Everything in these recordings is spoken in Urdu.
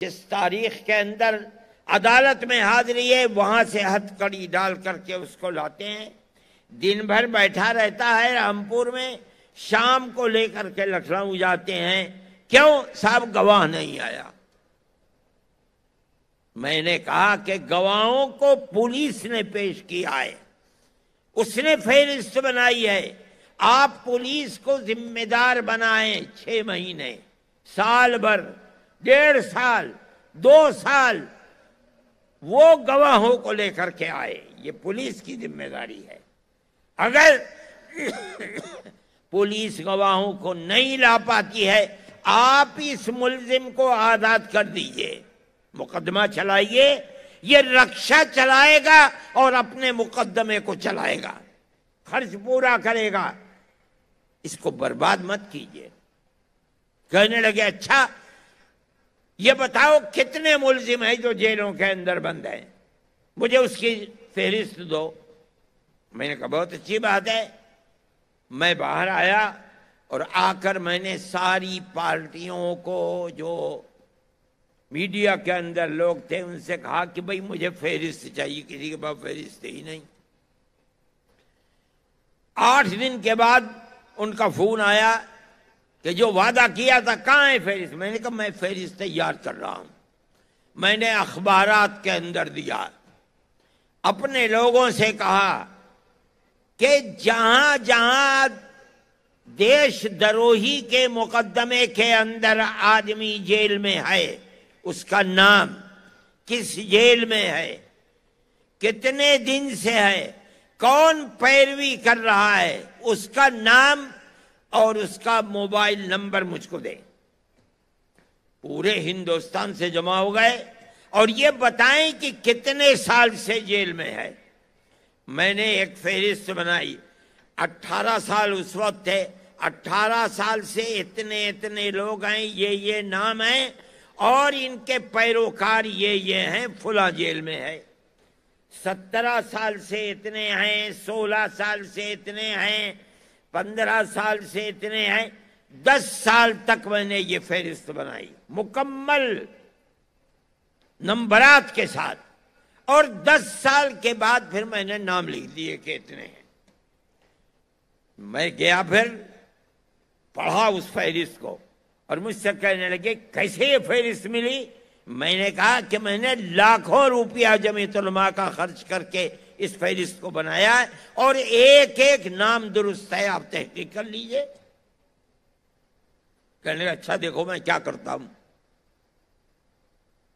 جس تاریخ کے اندر عدالت میں حاضری ہے وہاں سے ہتھ کڑی ڈال کر کے اس کو لاتے ہیں، دن بھر بیٹھا رہتا ہے رامپور میں، شام کو لے کر کے لکھنؤ جاتے ہیں، کیوں صاحب گواہ نہیں آیا۔ میں نے کہا کہ گواہوں کو پولیس نے پیش کیا ہے، اس نے فہرست بنائی ہے، آپ پولیس کو ذمہ دار بنائیں، 6 مہینے، سال بھر، 1.5 سال، 2 سال وہ گواہوں کو لے کر کے آئے، یہ پولیس کی ذمہ داری ہے۔ اگر پولیس گواہوں کو نہیں لا پاتی ہے، آپ اس ملزم کو آزاد کر دیجئے، مقدمہ چلائیے، یہ رکشہ چلائے گا اور اپنے مقدمے کو چلائے گا، خرچ پورا کرے گا، اس کو برباد مت کیجئے۔ کہنے لگے اچھا یہ بتاؤ کتنے ملزم ہیں جو جیلوں کے اندر بند ہیں، مجھے اس کی فہرست دو۔ میں نے کہا بہت اچھی بات ہے۔ میں باہر آیا اور آ کر میں نے ساری پارٹیوں کو، جو میڈیا کے اندر لوگ تھے، ان سے کہا کہ بھئی مجھے فہرست چاہیے، کسی کے پاس فہرست ہی نہیں۔ 8 دن کے بعد ان کا فون آیا کہ جو وعدہ کیا تھا کہاں ہے فہرست؟ میں نے کہا میں فہرست تیار کر رہا ہوں۔ میں نے اخبارات کے اندر دیا، اپنے لوگوں سے کہا کہ جہاں جہاں دیش دروہی کے مقدمے کے اندر آدمی جیل میں ہے، اس کا نام، کس جیل میں ہے، کتنے دن سے ہے، کون پیروی کر رہا ہے، اس کا نام اور اس کا موبائل نمبر مجھ کو دے۔ پورے ہندوستان سے جمع ہو گئے اور یہ بتائیں کہ کتنے سال سے جیل میں ہے۔ میں نے ایک فہرست بنائی، 18 سال اس وقت تھے، 18 سال سے اتنے لوگ ہیں، یہ نام ہیں اور ان کے پیروکار یہ ہیں، فلاں جیل میں ہے۔ 17 سال سے اتنے ہیں، 16 سال سے اتنے ہیں، 15 سال سے اتنے ہیں، 10 سال تک میں نے یہ فہرست بنائی مکمل نمبرات کے ساتھ، اور 10 سال کے بعد پھر میں نے نام لکھ دیے کہ اتنے ہیں۔ میں گیا پھر پڑھا اس فہرست کو اور مجھ سے کہنے لگے کیسے یہ فہرست ملی؟ میں نے کہا کہ میں نے لاکھوں روپیہ جمعیت علماء کا خرچ کر کے اس فہرست کو بنایا ہے اور ایک ایک نام درست ہے، آپ تحقیق کر لیجئے۔ کہنے لگا اچھا دیکھو میں کیا کرتا ہوں۔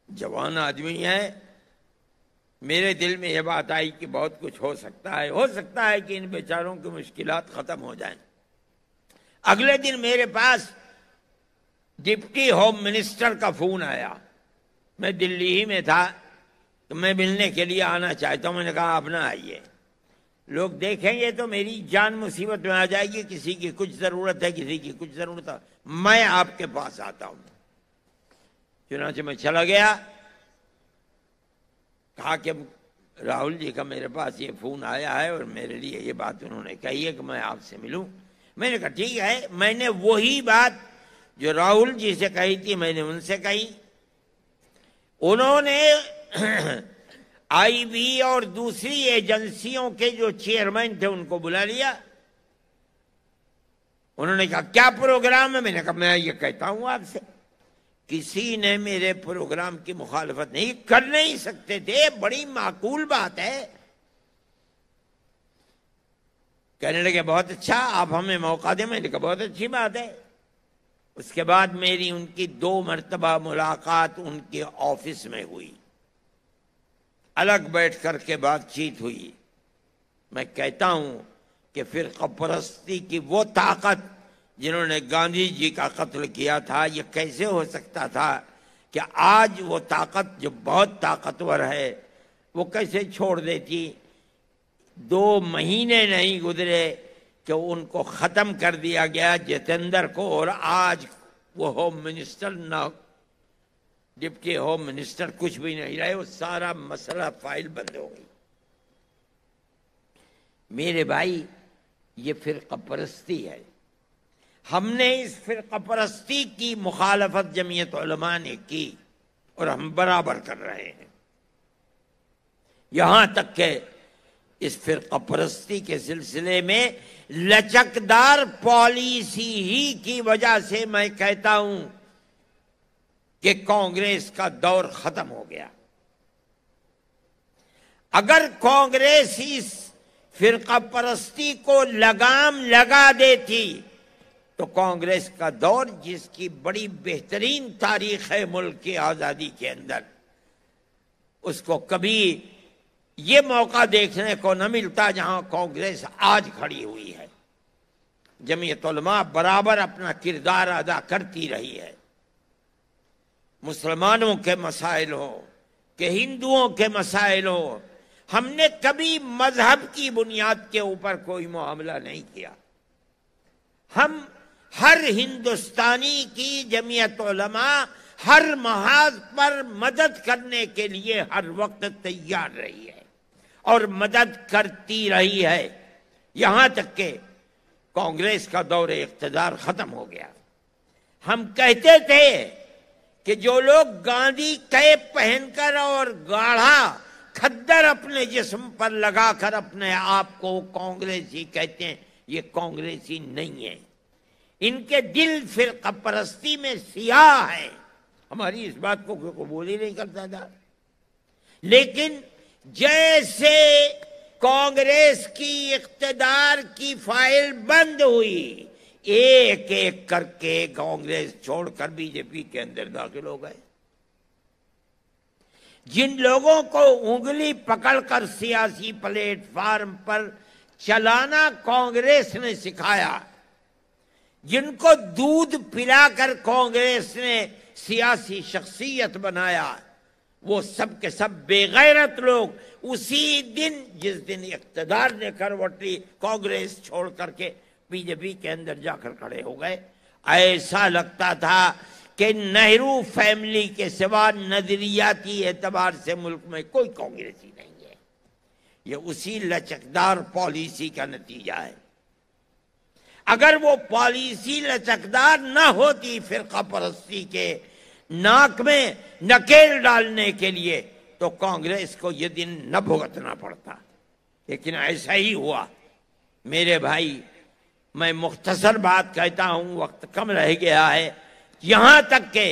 جوان آدمی ہے، میرے دل میں یہ بات آئی کہ بہت کچھ ہو سکتا ہے کہ ان بیچاروں کی مشکلات ختم ہو جائیں۔ اگلے دن میرے پاس ڈپٹی ہوم منسٹر کا فون آیا، میں دلی ہی میں تھا، تو میں ملنے کے لیے آنا چاہتا ہوں۔ میں نے کہا آپ نہ آئیے، لوگ دیکھیں گے تو میری جان مصیبت میں آ جائے گی، کسی کی کچھ ضرورت ہے، کسی کی کچھ ضرورت ہے، میں آپ کے پاس آتا ہوں۔ چنانچہ میں چلا گیا، کہا کہ راہل جی کا میرے پاس یہ فون آیا ہے اور میرے لیے یہ بات انہوں نے کہی ہے کہ میں آپ سے ملوں۔ میں نے کہا ٹھیک ہے۔ میں نے وہی بات جو راہل جی سے کہی تھی میں نے ان سے کہی۔ انہوں نے آئی بی اور دوسری ایجنسیوں کے جو چیئرمین تھے ان کو بلا لیا۔ انہوں نے کہا کیا پروگرام ہے؟ میں نے کہا میں یہ کہتا ہوں آپ سے، کسی نے میرے پروگرام کی مخالفت نہیں کر نہیں سکتے تھے، بڑی معقول بات ہے۔ کہنے لگے بہت اچھا، آپ ہمیں موقع دیں۔ میں نے کہا بہت اچھی بات ہے۔ اس کے بعد میری ان کی 2 مرتبہ ملاقات ان کے آفس میں ہوئی، الگ بیٹھ کر کے بات چیت ہوئی۔ میں کہتا ہوں کہ فرقہ پرستی کی وہ طاقت جنہوں نے گاندھی جی کا قتل کیا تھا، یہ کیسے ہو سکتا تھا کہ آج وہ طاقت جو بہت طاقتور ہے وہ کیسے چھوڑ دیتی؟ 2 مہینے نہیں گزرے کہ ان کو ختم کر دیا گیا، جتیندر کو، اور آج وہ ہوم منسٹر نہ ڈپٹی ہوم منسٹر کچھ بھی نہیں رہے، وہ سارا مسئلہ فائل بند ہو گئی۔ میرے بھائی یہ فرقہ پرستی ہے۔ ہم نے اس فرقہ پرستی کی مخالفت جمعیت علماء نے کی، اور ہم برابر کر رہے ہیں، یہاں تک کہ اس فرقہ پرستی کے سلسلے میں لچکدار پالیسی ہی کی وجہ سے میں کہتا ہوں کہ کانگریس کا دور ختم ہو گیا۔ اگر کانگریس اس فرقہ پرستی کو لگام لگا دیتی تو کانگریس کا دور، جس کی بڑی بہترین تاریخ ہے ملک کی آزادی کے اندر، اس کو کبھی یہ موقع دیکھنے کو نہ ملتا جہاں کانگریس آج کھڑی ہوئی ہے۔ جمعیت علماء برابر اپنا کردار ادا کرتی رہی ہے، مسلمانوں کے مسائل ہو کہ ہندوؤں کے مسائل ہو، ہم نے کبھی مذہب کی بنیاد کے اوپر کوئی معاملہ نہیں کیا۔ ہم ہر ہندوستانی کی جمعیت علماء ہر محاذ پر مدد کرنے کے لیے ہر وقت تیار رہی ہے اور مدد کرتی رہی ہے، یہاں تک کہ کانگریس کا دور اقتدار ختم ہو گیا۔ ہم کہتے تھے کہ جو لوگ گاندھی کیپ پہن کر اور گاڑھا کھدر اپنے جسم پر لگا کر اپنے آپ کو کانگریسی کہتے ہیں، یہ کانگریسی نہیں ہے، ان کے دل فرقہ پرستی میں سیاہ ہے۔ ہماری اس بات کو کوئی قبول ہی نہیں کرتا تھا، لیکن جیسے کانگریس کی اقتدار کی فائل بند ہوئی، ایک ایک کر کے کانگریس چھوڑ کر بی جے پی کے اندر داخل ہو گئے۔ جن لوگوں کو انگلی پکڑ کر سیاسی پلیٹ فارم پر چلانا کانگریس نے سکھایا، جن کو دودھ پلا کر کانگریس نے سیاسی شخصیت بنایا، وہ سب کے سب بے غیرت لوگ اسی دن، جس دن اقتدار نے کروٹ لی، کانگریس چھوڑ کر کے بی جے پی کے اندر جا کر کھڑے ہو گئے۔ ایسا لگتا تھا کہ نہرو فیملی کے سوا نظریاتی اعتبار سے ملک میں کوئی کانگریسی نہیں ہے۔ یہ اسی لچکدار پالیسی کا نتیجہ ہے۔ اگر وہ پالیسی لچکدار نہ ہوتی فرقہ پرستی کے ناک میں نکیل ڈالنے کے لیے، تو کانگریس کو یہ دن نہ بھگتنا پڑتا، لیکن ایسا ہی ہوا۔ میرے بھائی، میں مختصر بات کہتا ہوں، وقت کم رہ گیا ہے، یہاں تک کہ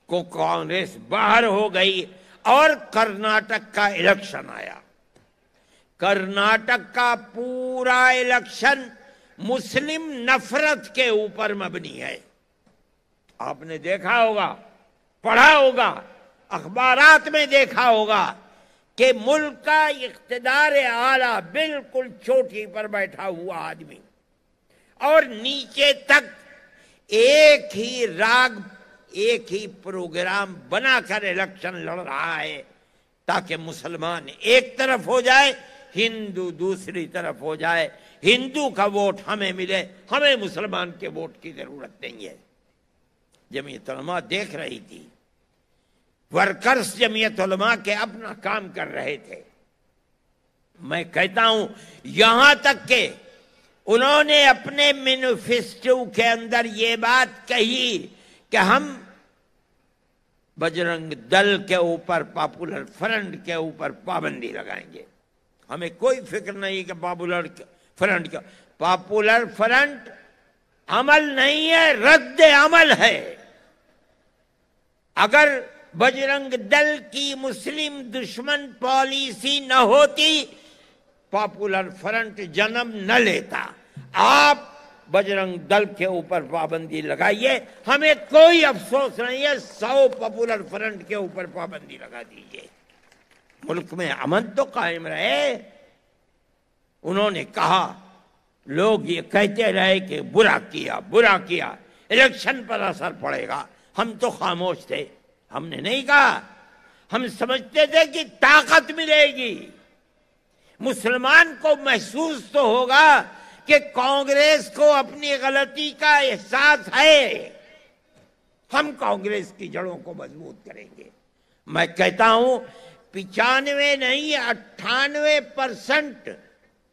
کانگریس باہر ہو گئی اور کرناٹک کا الیکشن آیا۔ کرناٹک کا پورا الیکشن مسلم نفرت کے اوپر مبنی ہے۔ آپ نے دیکھا ہوگا، پڑھا ہوگا، اخبارات میں دیکھا ہوگا کہ ملک کا اقتدار اعلیٰ بالکل چوٹی پر بیٹھا ہوا آدمی اور نیچے تک ایک ہی راگ، ایک ہی پروگرام بنا کر الیکشن لڑ رہا ہے تاکہ مسلمان ایک طرف ہو جائے، ہندو دوسری طرف ہو جائے، ہندو کا ووٹ ہمیں ملے، ہمیں مسلمان کے ووٹ کی ضرورت نہیں ہے۔ جمعیت علماء دیکھ رہی تھی، ورکرز جمعیت علماء کے اپنا کام کر رہے تھے۔ میں کہتا ہوں یہاں تک کہ انہوں نے اپنے مینیفیسٹو کے اندر یہ بات کہی کہ ہم بجرنگ دل کے اوپر، پاپولر فرنٹ کے اوپر پابندی لگائیں گے۔ ہمیں کوئی فکر نہیں کہ پاپولر فرنٹ کا، پاپولر فرنٹ عمل نہیں ہے، رد عمل ہے۔ اگر بجرنگ دل کی مسلم دشمن پالیسی نہ ہوتی، پاپولر فرنٹ جنم نہ لیتا۔ آپ بجرنگ دل کے اوپر پابندی لگائیے، ہمیں کوئی افسوس نہیں ہے، 100 پاپولر فرنٹ کے اوپر پابندی لگا دیجیے، ملک میں امن تو قائم رہے۔ انہوں نے کہا، لوگ یہ کہتے رہے کہ برا کیا، الیکشن پر اثر پڑے گا، ہم تو خاموش تھے، ہم نے نہیں کہا۔ ہم سمجھتے تھے کہ طاقت ملے گی، مسلمان کو محسوس تو ہوگا کہ کانگریس کو اپنی غلطی کا احساس ہے، ہم کانگریس کی جڑوں کو مضبوط کریں گے۔ میں کہتا ہوں 95 نہیں 98%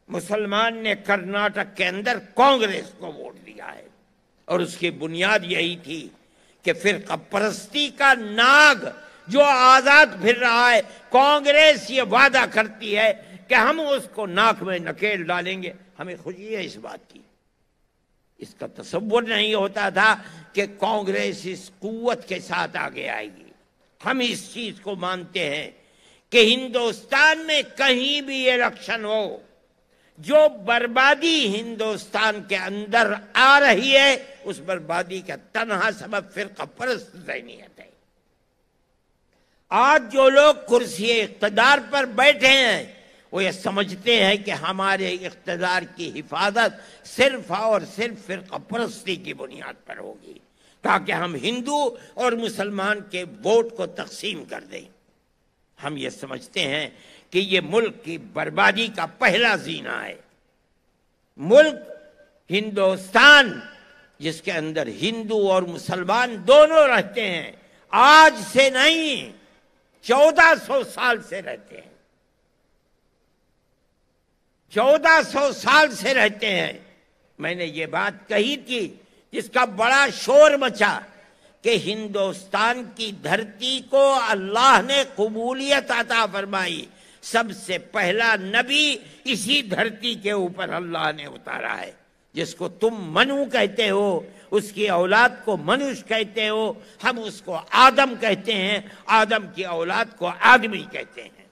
مسلمان نے کرناٹک کے اندر کانگریس کو ووٹ دیا ہے، اور اس کی بنیاد یہی تھی کہ فرقہ پرستی کا ناگ جو آزاد پھر رہا ہے، کانگریس یہ وعدہ کرتی ہے کہ ہم اس کو ناک میں نکیل ڈالیں گے. ہمیں خوشی ہے اس بات کی. اس کا تصور نہیں ہوتا تھا کہ کانگریس اس قوت کے ساتھ آگے آئے گی. ہم اس چیز کو مانتے ہیں کہ ہندوستان میں کہیں بھی الیکشن ہو، جو بربادی ہندوستان کے اندر آ رہی ہے اس بربادی کا تنہا سبب فرقہ پرست ذہنیت ہے. آج جو لوگ کرسی اقتدار پر بیٹھے ہیں وہ یہ سمجھتے ہیں کہ ہمارے اقتدار کی حفاظت صرف اور صرف فرقہ پرستی کی بنیاد پر ہوگی تاکہ ہم ہندو اور مسلمان کے ووٹ کو تقسیم کر دیں. ہم یہ سمجھتے ہیں کہ یہ ملک کی بربادی کا پہلا زینہ ہے. ملک ہندوستان جس کے اندر ہندو اور مسلمان دونوں رہتے ہیں، آج سے نہیں 1400 سال سے رہتے ہیں. 1400 سال سے رہتے ہیں. میں نے یہ بات کہی تھی جس کا بڑا شور مچا کہ ہندوستان کی دھرتی کو اللہ نے قبولیت عطا فرمائی. سب سے پہلا نبی اسی دھرتی کے اوپر اللہ نے اتارا ہے. جس کو تم منو کہتے ہو، اس کی اولاد کو منوش کہتے ہو، ہم اس کو آدم کہتے ہیں، آدم کی اولاد کو آدمی کہتے ہیں.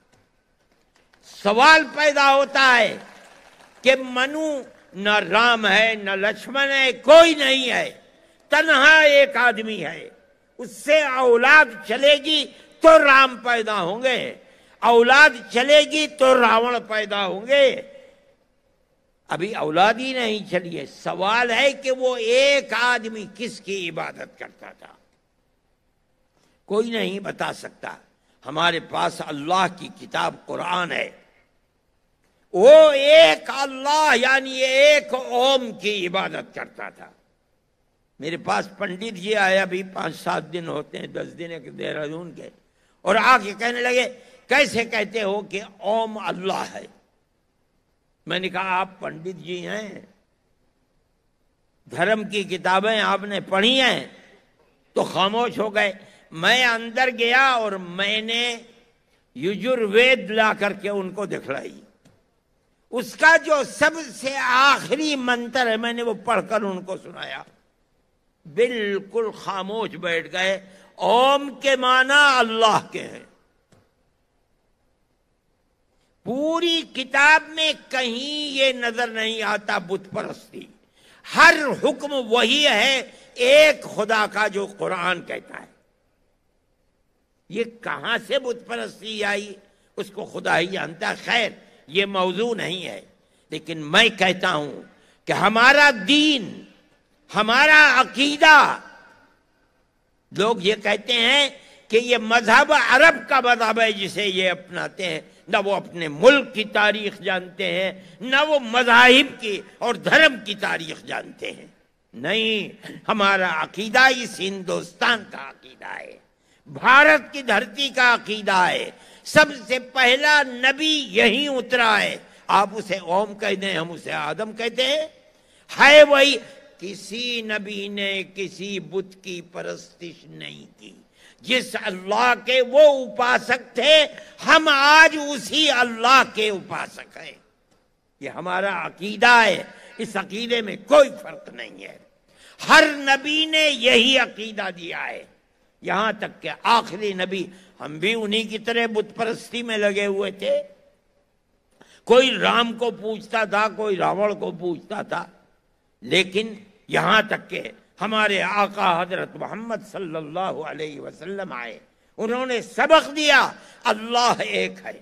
سوال پیدا ہوتا ہے کہ منو نہ رام ہے نہ لکشمن ہے، کوئی نہیں ہے، تنہا ایک آدمی ہے. اس سے اولاد چلے گی تو رام پیدا ہوں گے، اولاد چلے گی تو راون پیدا ہوں گے. ابھی اولاد ہی نہیں چلی ہے. سوال ہے کہ وہ ایک آدمی کس کی عبادت کرتا تھا؟ کوئی نہیں بتا سکتا. ہمارے پاس اللہ کی کتاب قرآن ہے. وہ ایک اللہ یعنی ایک اوم کی عبادت کرتا تھا. میرے پاس پنڈت جی آئے، ابھی 5-7 دن ہوتے ہیں، 10 دن کے دہرادون کے، اور آ کے کہنے لگے کیسے کہتے ہو کہ اوم اللہ ہے؟ میں نے کہا آپ پنڈت جی ہیں، دھرم کی کتابیں آپ نے پڑھی ہیں، تو خاموش ہو گئے. میں اندر گیا اور میں نے یجروید لا کر کے ان کو دکھلائی. اس کا جو سب سے آخری منتر ہے میں نے وہ پڑھ کر ان کو سنایا. بالکل خاموش بیٹھ گئے. اوم کے معنی اللہ کے ہیں. پوری کتاب میں کہیں یہ نظر نہیں آتا بت پرستی. ہر حکم وہی ہے ایک خدا کا جو قرآن کہتا ہے. یہ کہاں سے بت پرستی آئی اس کو خدا ہی جانتا. خیر یہ موضوع نہیں ہے، لیکن میں کہتا ہوں کہ ہمارا دین، ہمارا عقیدہ، لوگ یہ کہتے ہیں کہ یہ مذہب عرب کا مذہب ہے جسے یہ اپناتے ہیں. نہ وہ اپنے ملک کی تاریخ جانتے ہیں، نہ وہ مذاہب کی اور دھرم کی تاریخ جانتے ہیں. نہیں، ہمارا عقیدہ اس ہندوستان کا عقیدہ ہے، بھارت کی دھرتی کا عقیدہ ہے. سب سے پہلا نبی یہیں اترا ہے. آپ اسے اوم کہہ دیں، ہم اسے آدم کہتے ہیں. ہے وہی. کسی نبی نے کسی بت کی پرستش نہیں کی. جس اللہ کے وہ اپاسک تھے ہم آج اسی اللہ کے اپاسک ہیں. یہ ہمارا عقیدہ ہے. اس عقیدے میں کوئی فرق نہیں ہے. ہر نبی نے یہی عقیدہ دیا ہے، یہاں تک کہ آخری نبی. ہم بھی انہی کی طرح بت پرستی میں لگے ہوئے تھے. کوئی رام کو پوجتا تھا، کوئی راون کو پوجتا تھا. لیکن یہاں تک کہ ہمارے آقا حضرت محمد صلی اللہ علیہ وسلم آئے، انہوں نے سبق دیا اللہ ایک ہے.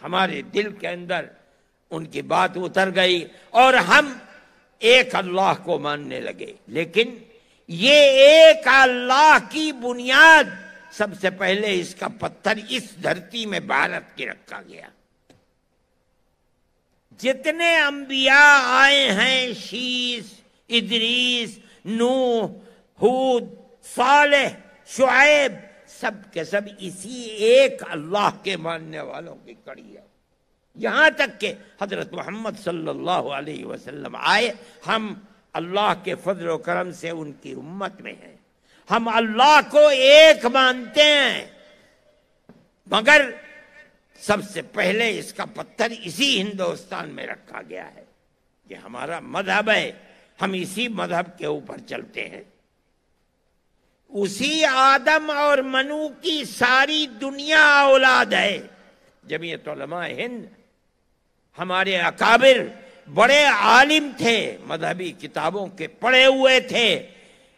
ہمارے دل کے اندر ان کی بات اتر گئی اور ہم ایک اللہ کو ماننے لگے. لیکن یہ ایک اللہ کی بنیاد سب سے پہلے اس کا پتھر اس دھرتی میں بھارت کی رکھا گیا. جتنے انبیاء آئے ہیں، شیس، ادریس، نوح، ہود، صالح، شعیب، سب کے سب اسی ایک اللہ کے ماننے والوں کی کڑی ہے. یہاں تک کہ حضرت محمد صلی اللہ علیہ وسلم آئے، ہم اللہ کے فضل و کرم سے ان کی امت میں ہیں. ہم اللہ کو ایک مانتے ہیں، مگر سب سے پہلے اس کا پتھر اسی ہندوستان میں رکھا گیا ہے۔ یہ ہمارا مذہب ہے، ہم اسی مذہب کے اوپر چلتے ہیں۔ اسی آدم اور منو کی ساری دنیا اولاد ہے۔ جمعیت علماء ہند، ہمارے اکابر بڑے عالم تھے، مذہبی کتابوں کے پڑھے ہوئے تھے،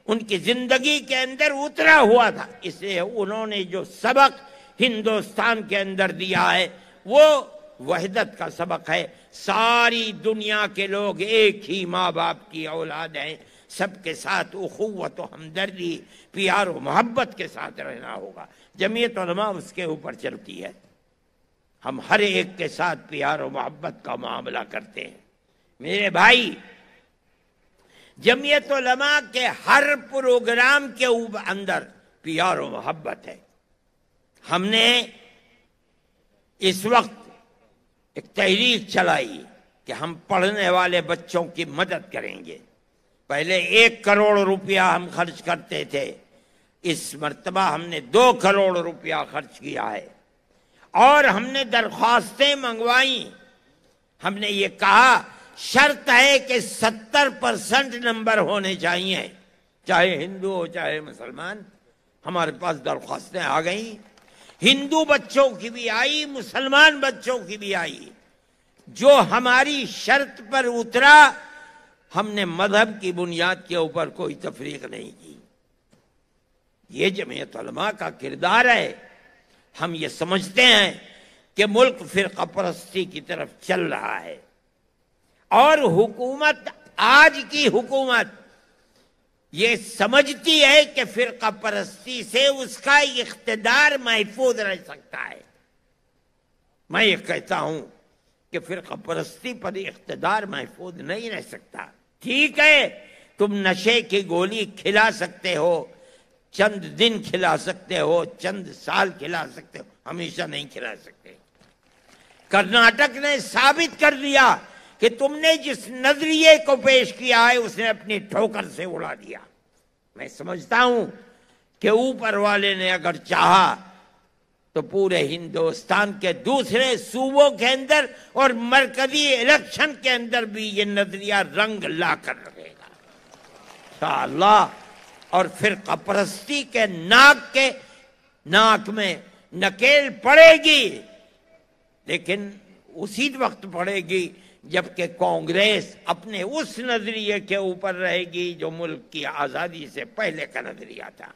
ان کی زندگی کے اندر اترا ہوا تھا، اس لیے انہوں نے جو سبق ہندوستان کے اندر دیا ہے وہ وحدت کا سبق ہے۔ ساری دنیا کے لوگ ایک ہی ماں باپ کی اولاد ہیں، سب کے ساتھ اخوت و ہمدردی، پیار و محبت کے ساتھ رہنا ہوگا۔ جمعیت علماء اس کے اوپر چلتی ہے، ہم ہر ایک کے ساتھ پیار و محبت کا معاملہ کرتے ہیں۔ میرے بھائی، جمعیت علماء کے ہر پروگرام کے اندر پیار و محبت ہے۔ ہم نے اس وقت ایک تحریک چلائی کہ ہم پڑھنے والے بچوں کی مدد کریں گے۔ پہلے 1 کروڑ روپیہ ہم خرچ کرتے تھے، اس مرتبہ ہم نے 2 کروڑ روپیہ خرچ کیا ہے، اور ہم نے درخواستیں منگوائیں۔ ہم نے یہ کہا شرط ہے کہ 70% نمبر ہونے چاہیے، چاہے ہندو ہو چاہے مسلمان۔ ہمارے پاس درخواستیں آ گئیں، ہندو بچوں کی بھی آئی، مسلمان بچوں کی بھی آئی۔ جو ہماری شرط پر اترا، ہم نے مذہب کی بنیاد کے اوپر کوئی تفریق نہیں کی۔ یہ جمعیت علماء کا کردار ہے۔ ہم یہ سمجھتے ہیں کہ ملک فرقہ پرستی کی طرف چل رہا ہے، اور حکومت، آج کی حکومت یہ سمجھتی ہے کہ فرقہ پرستی سے اس کا اقتدار محفوظ رہ سکتا ہے۔ میں یہ کہتا ہوں کہ فرقہ پرستی پر اقتدار محفوظ نہیں رہ سکتا۔ ٹھیک ہے، تم نشے کی گولی کھلا سکتے ہو، چند دن کھلا سکتے ہو، چند سال کھلا سکتے ہو، ہمیشہ نہیں کھلا سکتے۔ کرناٹک نے ثابت کر دیا کہ تم نے جس نظریے کو پیش کیا ہے اس نے اپنی ٹھوکر سے اڑا دیا۔ میں سمجھتا ہوں کہ اوپر والے نے اگر چاہا تو پورے ہندوستان کے دوسرے صوبوں کے اندر اور مرکزی الیکشن کے اندر بھی یہ نظریہ رنگ لا کر رہے گا انشاءاللہ، اور فرقہ پرستی کے ناک میں نکیل پڑے گی، لیکن اسی وقت پڑے گی جبکہ کانگریس اپنے اس نظریے کے اوپر رہے گی جو ملک کی آزادی سے پہلے کا نظریہ تھا۔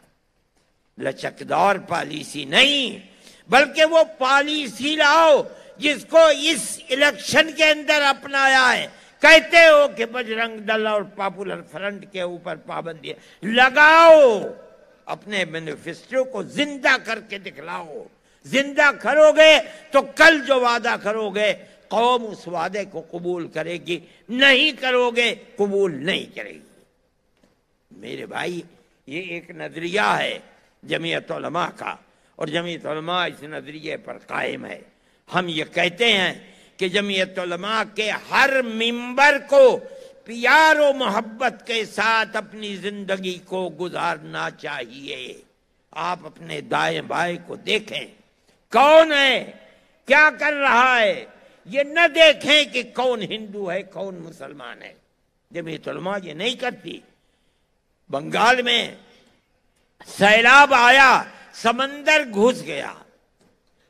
لچکدار پالیسی نہیں، بلکہ وہ پالیسی لاؤ جس کو اس الیکشن کے اندر اپنایا ہے۔ کہتے ہو کہ بجرنگ دل اور پاپولر فرنٹ کے اوپر پابندی لگاؤ، اپنے مینیفیسٹو کو زندہ کر کے دکھلاؤ۔ زندہ کرو گے تو کل جو وعدہ کرو گے قوم اس وعدے کو قبول کرے گی، نہیں کرو گے قبول نہیں کرے گی۔ میرے بھائی، یہ ایک نظریہ ہے جمعیت علماء کا، اور جمعیت علماء اس نظریے پر قائم ہے۔ ہم یہ کہتے ہیں کہ جمعیت علماء کے ہر ممبر کو پیار و محبت کے ساتھ اپنی زندگی کو گزارنا چاہیے۔ آپ اپنے دائیں بائیں کو دیکھیں، کون ہے، کیا کر رہا ہے، یہ نہ دیکھیں کہ کون ہندو ہے کون مسلمان ہے۔ جمعیت علماء یہ نہیں کرتی۔ بنگال میں سیلاب آیا، سمندر گھس گیا،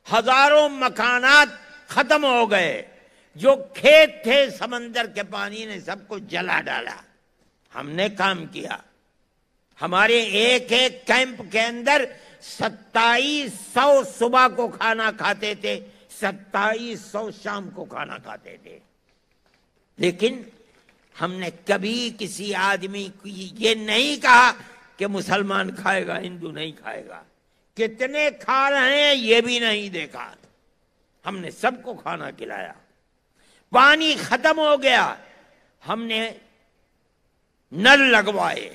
ہزاروں مکانات ختم ہو گئے، جو کھیت تھے سمندر کے پانی نے سب کو جلا ڈالا۔ ہم نے کام کیا، ہمارے ایک ایک کیمپ کے اندر 2700 صبح کو کھانا کھاتے تھے، 2700 شام کو کھانا کھاتے تھے۔ لیکن ہم نے کبھی کسی آدمی کو یہ نہیں کہا کہ مسلمان کھائے گا ہندو نہیں کھائے گا، کتنے کھا رہے ہیں یہ بھی نہیں دیکھا۔ ہم نے سب کو کھانا کھلایا۔ پانی ختم ہو گیا، ہم نے نل لگوائے،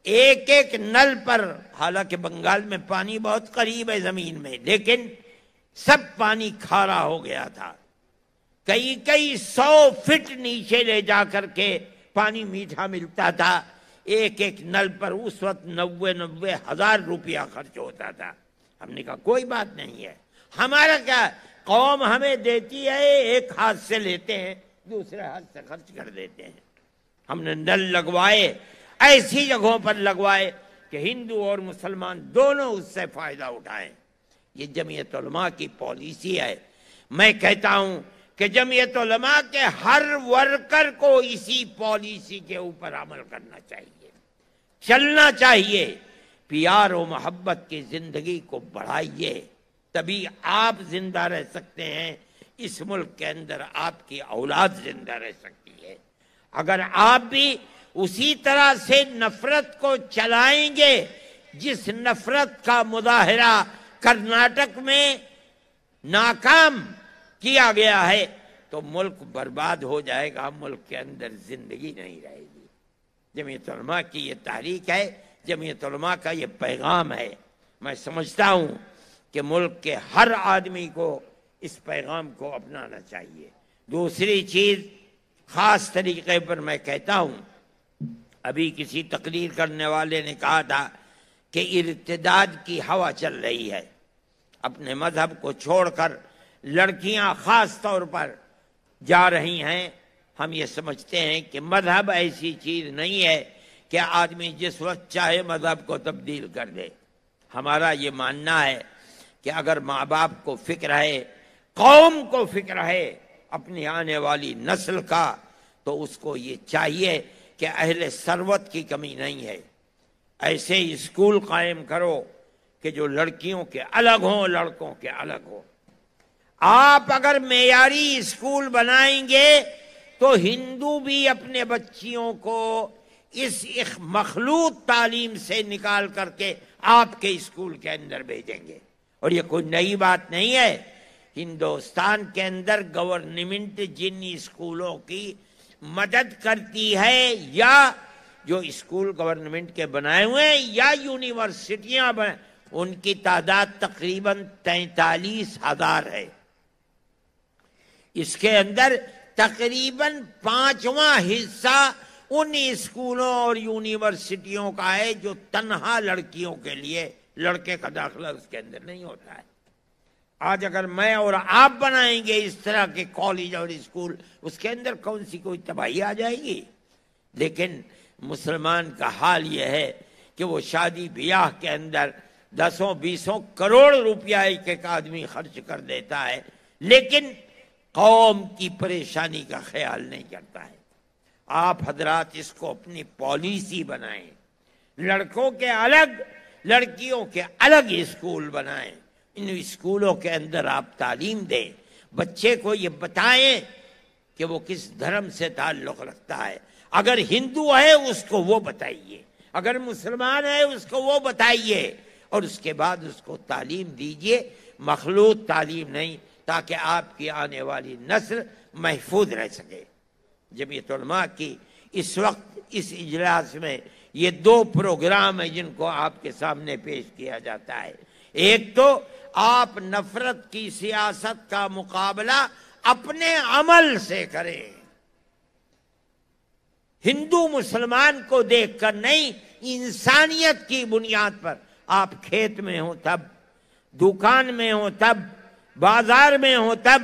ایک ایک نل پر، حالانکہ بنگال میں پانی بہت قریب ہے زمین میں، لیکن سب پانی کھارا ہو گیا تھا۔ کئی 100 فٹ نیچے لے جا کر کے پانی میٹھا ملتا تھا۔ ایک ایک نل پر اس وقت 90,000 روپیہ خرچ ہوتا تھا۔ ہم نے کہا کوئی بات نہیں ہے، ہمارا کیا، قوم ہمیں دیتی ہے، ایک ہاتھ سے لیتے ہیں دوسرے ہاتھ سے خرچ کر دیتے ہیں۔ ہم نے نل لگوائے، ایسی جگہوں پر لگوائے کہ ہندو اور مسلمان دونوں اس سے فائدہ اٹھائیں۔ یہ جمعیت علماء کی پالیسی ہے۔ میں کہتا ہوں کہ جمعیت علماء کے ہر ورکر کو اسی پالیسی کے اوپر عمل کرنا چاہیے، چلنا چاہیے۔ پیار و محبت کی زندگی کو بڑھائیے، تبھی آپ زندہ رہ سکتے ہیں، اس ملک کے اندر آپ کی اولاد زندہ رہ سکتی ہے۔ اگر آپ بھی اسی طرح سے نفرت کو چلائیں گے جس نفرت کا مظاہرہ کرناٹک میں ناکام کیا گیا ہے تو ملک برباد ہو جائے گا، ملک کے اندر زندگی نہیں رہے گی۔ جمعیت علماء کی یہ تحریک ہے، جمعیت علماء کا یہ پیغام ہے۔ میں سمجھتا ہوں کہ ملک کے ہر آدمی کو اس پیغام کو اپنانا چاہیے۔ دوسری چیز خاص طریقے پر میں کہتا ہوں، ابھی کسی تقریر کرنے والے نے کہا تھا کہ ارتداد کی ہوا چل رہی ہے، اپنے مذہب کو چھوڑ کر لڑکیاں خاص طور پر جا رہی ہیں۔ ہم یہ سمجھتے ہیں کہ مذہب ایسی چیز نہیں ہے کہ آدمی جس وقت چاہے مذہب کو تبدیل کر دے۔ ہمارا یہ ماننا ہے کہ اگر ماں باپ کو فکر ہے، قوم کو فکر ہے اپنی آنے والی نسل کا، تو اس کو یہ چاہیے کہ اہل ثروت کی کمی نہیں ہے، ایسے اسکول قائم کرو کہ جو لڑکیوں کے الگ ہوں، لڑکوں کے الگ ہوں۔ آپ اگر معیاری اسکول بنائیں گے تو ہندو بھی اپنے بچیوں کو اس مخلوط تعلیم سے نکال کر کے آپ کے اسکول کے اندر بھیجیں گے۔ اور یہ کوئی نئی بات نہیں ہے، ہندوستان کے اندر گورنمنٹ جن اسکولوں کی مدد کرتی ہے، یا جو اسکول گورنمنٹ کے بنائے ہوئے ہیں یا یونیورسٹیاں ان کی تعداد تقریباً 43,000 ہے۔ اس کے اندر تقریباً 5واں حصہ ان اسکولوں اور یونیورسٹیوں کا ہے جو تنہا لڑکیوں کے لیے، لڑکے کا داخلہ اس کے اندر نہیں ہوتا ہے۔ آج اگر میں اور آپ بنائیں گے اس طرح کے کالج اور اسکول، اس کے اندر کون سی کوئی تباہی آ جائے گی؟ لیکن مسلمان کا حال یہ ہے کہ وہ شادی بیاہ کے اندر 10-20 کروڑ روپیہ ایک ایک آدمی خرچ کر دیتا ہے، لیکن قوم کی پریشانی کا خیال نہیں کرتا ہے۔ آپ حضرات اس کو اپنی پالیسی بنائیں، لڑکوں کے الگ، لڑکیوں کے الگ اسکول بنائیں، ان اسکولوں کے اندر آپ تعلیم دیں، بچے کو یہ بتائیں کہ وہ کس دھرم سے تعلق رکھتا ہے۔ اگر ہندو ہے اس کو وہ بتائیے، اگر مسلمان ہے اس کو وہ بتائیے، اور اس کے بعد اس کو تعلیم دیجئے، مخلوط تعلیم نہیں، تاکہ آپ کی آنے والی نسل محفوظ رہ سکے۔ جمعیت علماء کی اس وقت اس اجلاس میں یہ 2 پروگرام ہیں جن کو آپ کے سامنے پیش کیا جاتا ہے۔ ایک تو آپ نفرت کی سیاست کا مقابلہ اپنے عمل سے کریں، ہندو مسلمان کو دیکھ کر نہیں، انسانیت کی بنیاد پر۔ آپ کھیت میں ہوں تب، دکان میں ہوں تب، بازار میں ہوں تب،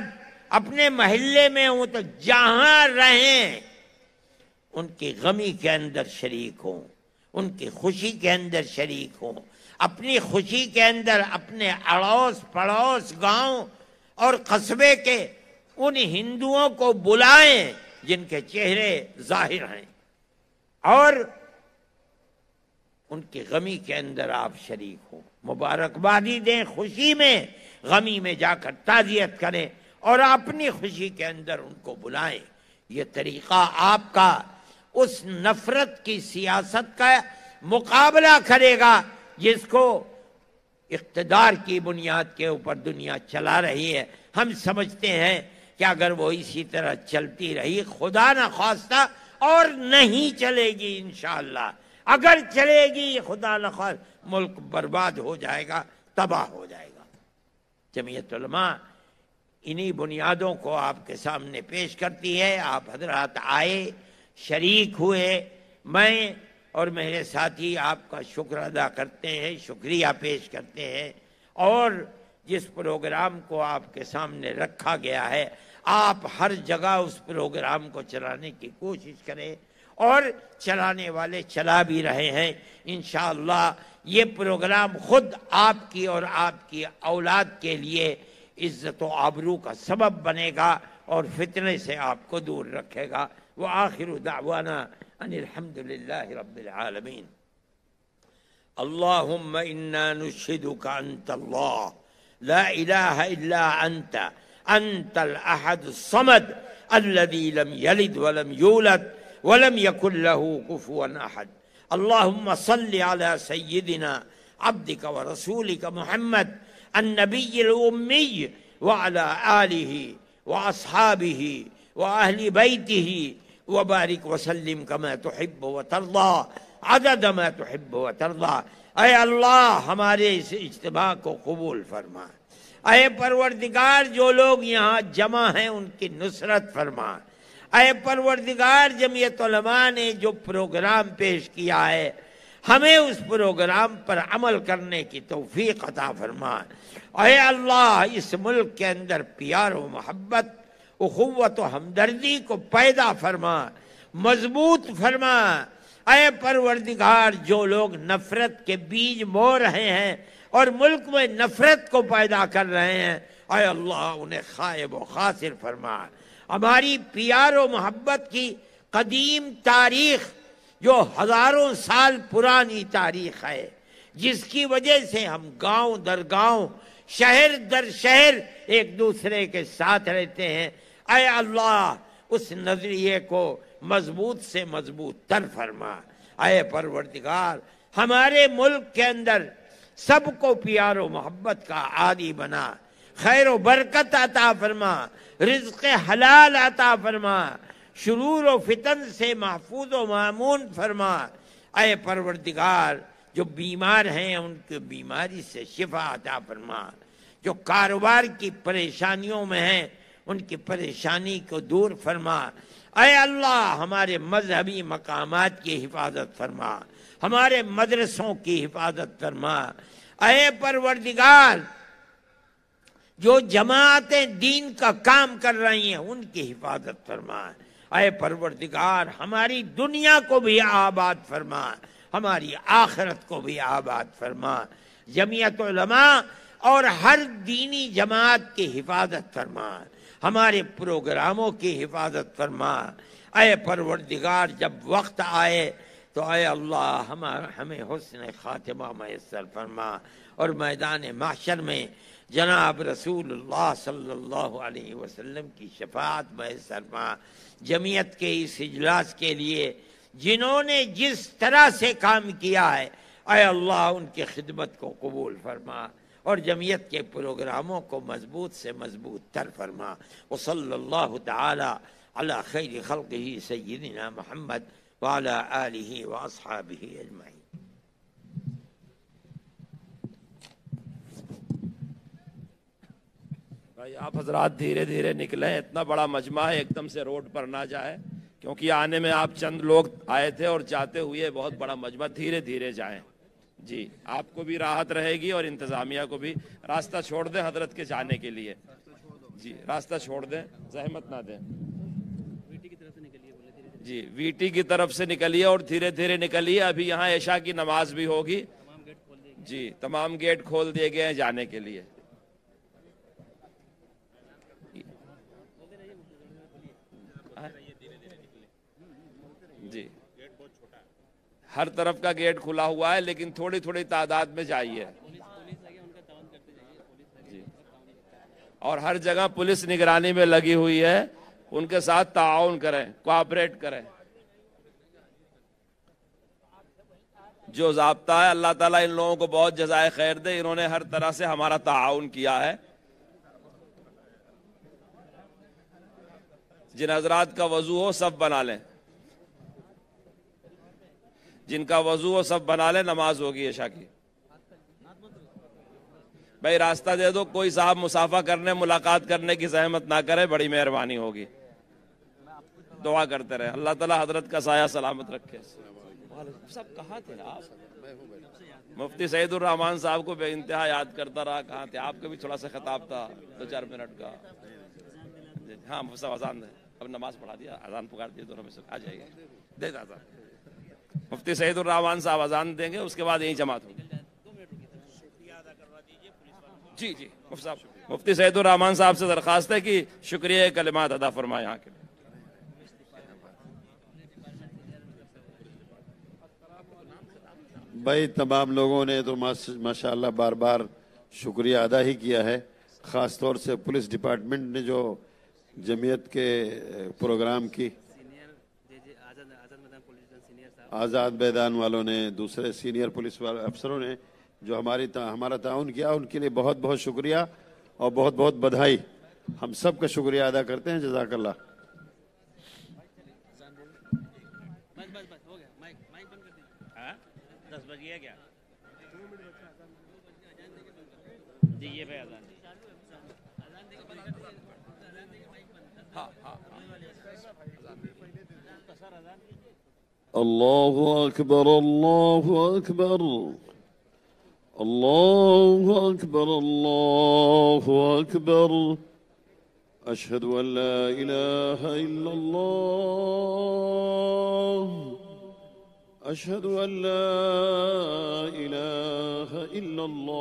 اپنے محلے میں ہوں تو جہاں رہیں ان کی غمی کے اندر شریک ہوں، ان کی خوشی کے اندر شریک ہوں، اپنی خوشی کے اندر اپنے اڑوس پڑوس گاؤں اور قصبے کے ان ہندوؤں کو بلائیں جن کے چہرے ظاہر ہیں، اور ان کی غمی کے اندر آپ شریک ہوں، مبارکبادی دیں خوشی میں، غمی میں جا کر تعزیت کریں، اور اپنی خوشی کے اندر ان کو بلائیں۔ یہ طریقہ آپ کا اس نفرت کی سیاست کا مقابلہ کرے گا جس کو اقتدار کی بنیاد کے اوپر دنیا چلا رہی ہے۔ ہم سمجھتے ہیں کہ اگر وہ اسی طرح چلتی رہی، خدا نہ خواستہ اور نہیں چلے گی انشاءاللہ، اگر چلے گی خدا نہ خواستہ ملک برباد ہو جائے گا، تباہ ہو جائے گا۔ جمعیت علماء انہی بنیادوں کو آپ کے سامنے پیش کرتی ہے۔ آپ حضرات آئے، شریک ہوئے۔ میں اور میرے ساتھی آپ کا شکر ادا کرتے ہیں، شکریہ پیش کرتے ہیں، اور جس پروگرام کو آپ کے سامنے رکھا گیا ہے آپ ہر جگہ اس پروگرام کو چلانے کی کوشش کریں، اور چلانے والے چلا بھی رہے ہیں۔ انشاءاللہ یہ پروگرام خود آپ کی اور آپ کی اولاد کے لیے عزت و آبرو کا سبب بنے گا اور فتنے سے آپ کو دور رکھے گا۔ وآخر دعوانا ان الحمد للہ رب العالمین۔ اللہم انا نشہدک انت اللہ لا الہ الا انت انت الاحد الصمد الذي لم يلد ولم يولد ولم يكن له كفوا احد۔ اللهم صل على سيدنا عبدك ورسولك محمد النبي الأمي وعلى آله وأصحابه وأهل بيته وبارك وسلم كما تحب وترضى عدد ما تحب وترضى۔ اے اللہ ہمارے اس اجتماع کو قبول فرما، اے پروردگار جو لوگ یہاں جمع ہیں ان کی نصرت فرما، اے پروردگار جمعیت علماء نے جو پروگرام پیش کیا ہے ہمیں اس پروگرام پر عمل کرنے کی توفیق عطا فرما۔ اے اللہ اس ملک کے اندر پیار و محبت، اخوت و ہمدردی کو پیدا فرما، مضبوط فرما۔ اے پروردگار جو لوگ نفرت کے بیج بو رہے ہیں اور ملک میں نفرت کو پیدا کر رہے ہیں، اے اللہ انہیں خائب و خاسر فرما۔ ہماری پیار و محبت کی قدیم تاریخ جو ہزاروں سال پرانی تاریخ ہے، جس کی وجہ سے ہم گاؤں در گاؤں، شہر در شہر ایک دوسرے کے ساتھ رہتے ہیں، اے اللہ اس نظریے کو مضبوط سے مضبوط تر فرما۔ اے پروردگار ہمارے ملک کے اندر سب کو پیار و محبت کا عادی بنا، خیر و برکت عطا فرما، رزق حلال عطا فرما، شرور و فتن سے محفوظ و مامون فرما۔ اے پروردگار جو بیمار ہیں ان کی بیماری سے شفا عطا فرما، جو کاروبار کی پریشانیوں میں ہیں ان کی پریشانی کو دور فرما۔ اے اللہ ہمارے مذہبی مقامات کی حفاظت فرما، ہمارے مدرسوں کی حفاظت فرما۔ اے پروردگار جو جماعتیں دین کا کام کر رہی ہیں ان کی حفاظت فرما۔ اے پروردگار ہماری دنیا کو بھی آباد فرما، ہماری آخرت کو بھی آباد فرما۔ جمعیت علماء اور ہر دینی جماعت کی حفاظت فرما، ہمارے پروگراموں کی حفاظت فرما۔ اے پروردگار جب وقت آئے تو اے اللہ ہمیں حسن خاتمہ میسر فرما، اور میدان محشر میں جناب رسول اللہ صلی اللہ علیہ وسلم کی شفاعت میسر فرما۔ جمعیت کے اس اجلاس کے لیے جنہوں نے جس طرح سے کام کیا ہے اے اللہ ان کی خدمت کو قبول فرما، اور جمعیت کے پروگراموں کو مضبوط سے مضبوط تر فرما۔ وصلی اللہ تعالی علی خیر خلقہ سیدنا محمد وعلی آلہ واصحابہ اجمعین۔ بھائی آپ حضرات دھیرے دھیرے نکلیں، اتنا بڑا مجمع ہے ایک دم سے روڈ پر نہ جائے، کیونکہ آنے میں آپ چند لوگ آئے تھے اور جاتے ہوئے بہت بڑا مجمع، دھیرے دھیرے جائیں۔ جی آپ کو بھی راحت رہے گی اور انتظامیہ کو بھی۔ راستہ چھوڑ دیں حضرت کے جانے کے لیے، جی راستہ چھوڑ دیں، زحمت نہ دیں۔ جی وی ٹی کی طرف سے نکلیے اور دھیرے دھیرے نکلیے، ابھی یہاں عشاء کی نماز بھی ہوگی۔ جی تمام گیٹ کھول دیے گئے ہیں جانے کے لیے۔ جی ہر طرف کا گیٹ کھلا ہوا ہے لیکن تھوڑی تھوڑی تعداد میں جائیے۔ جی اور ہر جگہ پولیس نگرانی میں لگی ہوئی ہے، ان کے ساتھ تعاون کریں، کوآپریٹ کریں۔ جو ضابطہ ہے اللہ تعالیٰ ان لوگوں کو بہت جزائے خیر دے، انہوں نے ہر طرح سے ہمارا تعاون کیا ہے۔ جن حضرات کا وضو ہو سب بنا لیں، جن کا وضو ہو سب بنا لیں، نماز ہوگی عشاء کی۔ بھائی راستہ دے دو، کوئی صاحب مسافہ کرنے ملاقات کرنے کی زحمت نہ کرے، بڑی مہربانی ہوگی۔ دعا کرتے رہے، اللہ تعالیٰ حضرت کا سایہ سلامت رکھے۔ سب کہاں تھے آپ؟ مفتی سعید الرحمان صاحب کو بے انتہا یاد کرتا رہا، کہاں تھے آپ؟ کا بھی تھوڑا سا خطاب تھا 2-4 منٹ کا. ہاں مفتی صاحب اذان ہے، اب نماز پڑھا دیا، اذان پکار دیا، دونوں میں سے آ جائیے، دے دیں اذان. مفتی سعید الرحمان صاحب اذان دیں گے، اس کے بعد یہی جماعت ہوگی. جی جی مفتی صاحب، مفتی سعید الرحمان صاحب سے درخواست ہے کہ شکریہ کلمات ادا فرمائیں یہاں کے لیے. بھائی تمام لوگوں نے تو ماشاءاللہ بار بار شکریہ ادا ہی کیا ہے، خاص طور سے پولیس ڈپارٹمنٹ نے جو جمعیت کے پروگرام کی، آزاد میدان والوں نے، دوسرے سینئر پولیس افسروں نے جو ہمارا تعاون کیا، ان کے لیے بہت بہت شکریہ اور بہت بہت بدھائی. ہم سب کا شکریہ ادا کرتے ہیں. جزاک اللہ. اللہ اکبر، اللہ اکبر، اللہ اکبر، اللہ اکبر. اشہد ان لا الہ الا اللہ، اشہد ان لا الہ الا اللہ،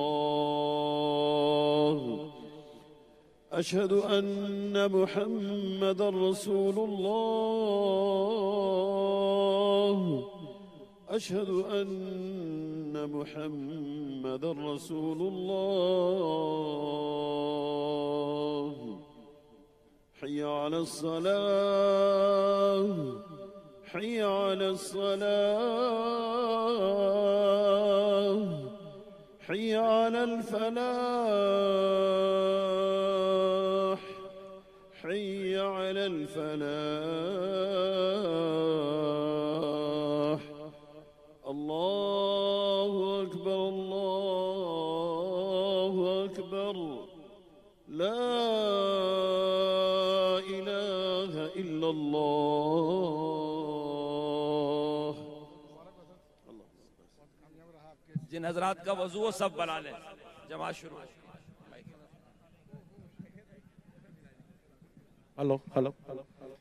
اشہد ان محمد رسول اللہ، اشہد ان محمد رسول اللہ. حی علی الصلاة، حی علی الصلاة، حی علی الفلاح، حی علی الفلاح. اللہ اکبر، اللہ اکبر، لا الہ الا اللہ. جن حضرات کا وضو ہو سب بنا لیں، جماعت شروع. ہلو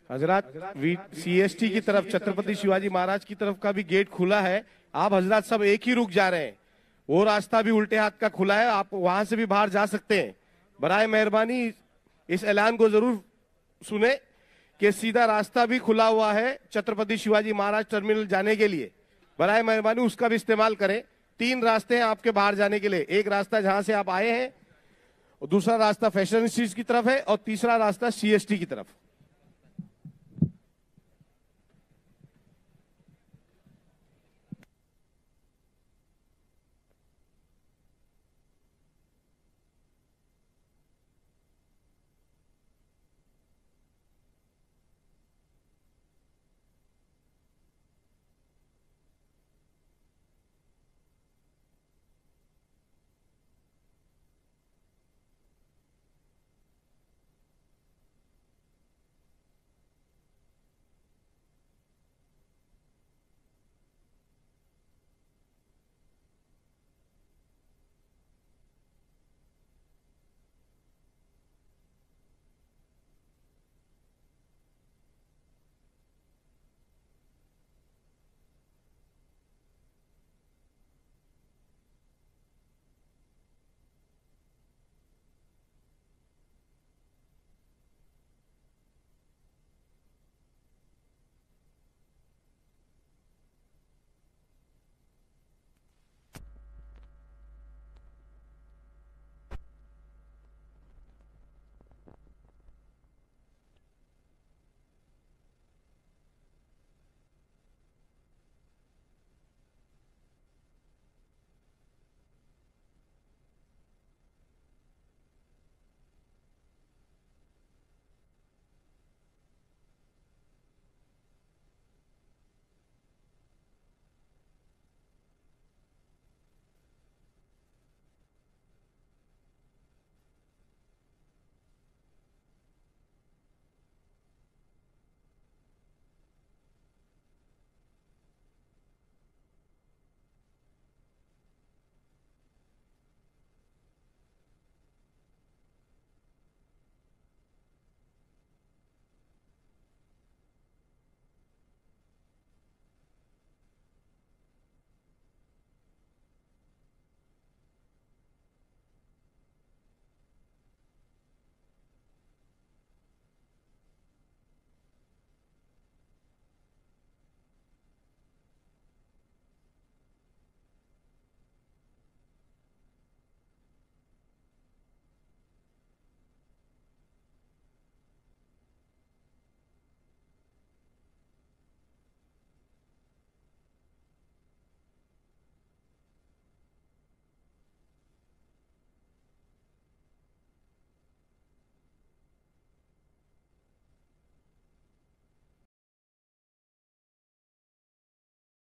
حضرات، سی ایس ٹی کی طرف چھترپتی شیواجی مہاراج کی طرف کا بھی گیٹ کھلا ہے. آپ حضرات سب ایک ہی رک جا رہے ہیں، وہ راستہ بھی الٹے ہاتھ کا کھلا ہے، آپ وہاں سے بھی باہر جا سکتے ہیں. برائے مہربانی اس اعلان کو ضرور سنیں کہ سیدھا راستہ بھی کھلا ہوا ہے چھترپتی شیواجی مہاراج ٹرمینل جانے کے لیے. برائے مہربانی اس کا بھی استعمال کریں. 3 راستے ہیں آپ کے باہر جانے کے لیے. ایک راستہ جہاں سے آپ آئے ہیں، دوسرا راستہ فیشن اسٹریٹ کی طرف ہے، اور تیسرا راستہ سی ایس ٹی کی طرف.